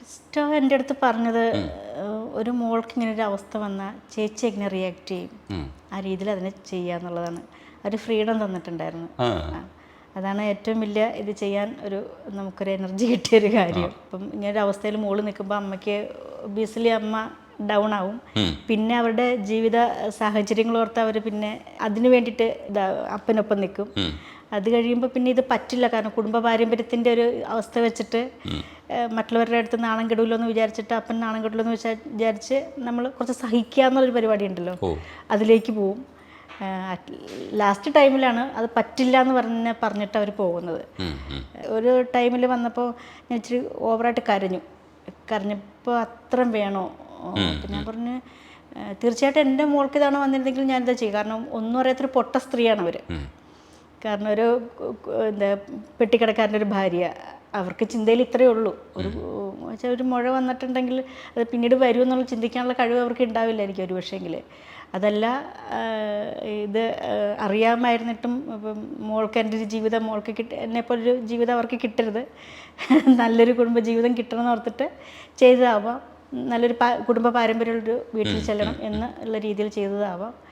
First എൻ്റെ അടുത്ത് പറഞ്ഞത് ഒരു മോൾക്ക് ഇങ്ങനെ ഒരു അവസ്ഥ വന്നാൽ ചേച്ചി എങ്ങനെ റിയാക്ട് ചെയ്യും, ആ രീതിയിൽ അതിനെ ചെയ്യുക എന്നുള്ളതാണ്. ഒരു ഫ്രീഡം തന്നിട്ടുണ്ടായിരുന്നു. അതാണ് ഏറ്റവും വലിയ ഇത് ചെയ്യാൻ നമുക്കൊരു എനർജി കിട്ടിയൊരു കാര്യം. ഇപ്പം ഇങ്ങനൊരു അവസ്ഥയിൽ മോള് നിൽക്കുമ്പോൾ അമ്മയ്ക്ക് ഒബിയസ്ലി അമ്മ ഡൗൺ ആവും. പിന്നെ അവരുടെ ജീവിത സാഹചര്യങ്ങൾ ഓർത്ത് അവർ പിന്നെ അതിന് വേണ്ടിയിട്ട് അപ്പനൊപ്പം നിൽക്കും. അത് കഴിയുമ്പോൾ പിന്നെ ഇത് പറ്റില്ല, കാരണം കുടുംബ പാരമ്പര്യത്തിൻ്റെ ഒരു അവസ്ഥ വെച്ചിട്ട് മറ്റുള്ളവരുടെ അടുത്ത് നാണം കെടുമല്ലോ എന്ന് വിചാരിച്ചിട്ട് അപ്പൻ നാണം കെടുമല്ലോ എന്ന് വിചാരിച്ച് നമ്മൾ കുറച്ച് സഹിക്കുക എന്നുള്ളൊരു പരിപാടി ഉണ്ടല്ലോ, അതിലേക്ക് പോവും. ലാസ്റ്റ് ടൈമിലാണ് അത് പറ്റില്ല എന്ന് പറഞ്ഞിട്ട് അവർ പോകുന്നത്. ഒരു ടൈമിൽ വന്നപ്പോൾ ഞാൻ ഇച്ചിരി ഓവറായിട്ട് കരഞ്ഞപ്പോൾ അത്രയും വേണോ? അപ്പം ഞാൻ പറഞ്ഞു തീർച്ചയായിട്ടും എൻ്റെ മോൾക്ക് ഇതാണ് വന്നിരുന്നെങ്കിൽ ഞാനിതാ ചെയ്യും. കാരണം ഒന്നും അറിയാത്തൊരു പൊട്ട സ്ത്രീയാണ് അവർ. കാരണം ഒരു പെട്ടിക്കടക്കാരൻ്റെ ഒരു ഭാര്യ, അവർക്ക് ചിന്തയിൽ ഇത്രയേ ഉള്ളൂ. ഒരു മുഴ വന്നിട്ടുണ്ടെങ്കിൽ അത് പിന്നീട് വരുമെന്നുള്ള ചിന്തിക്കാനുള്ള കഴിവ് അവർക്ക് ഉണ്ടാവില്ലായിരിക്കും ഒരു പക്ഷേങ്കിൽ. അതല്ല, ഇത് അറിയാമായിരുന്നിട്ടും ഇപ്പം മോൾക്ക് എൻ്റെ ഒരു ജീവിതം എന്നെപ്പോലൊരു ജീവിതം അവർക്ക് കിട്ടരുത്, നല്ലൊരു കുടുംബജീവിതം കിട്ടണമെന്ന് ഓർത്തിട്ട് ചെയ്തതാവാം. നല്ലൊരു കുടുംബ പാരമ്പര്യമുള്ളൊരു വീട്ടിൽ ചെല്ലണം എന്നുള്ള രീതിയിൽ ചെയ്തതാവാം.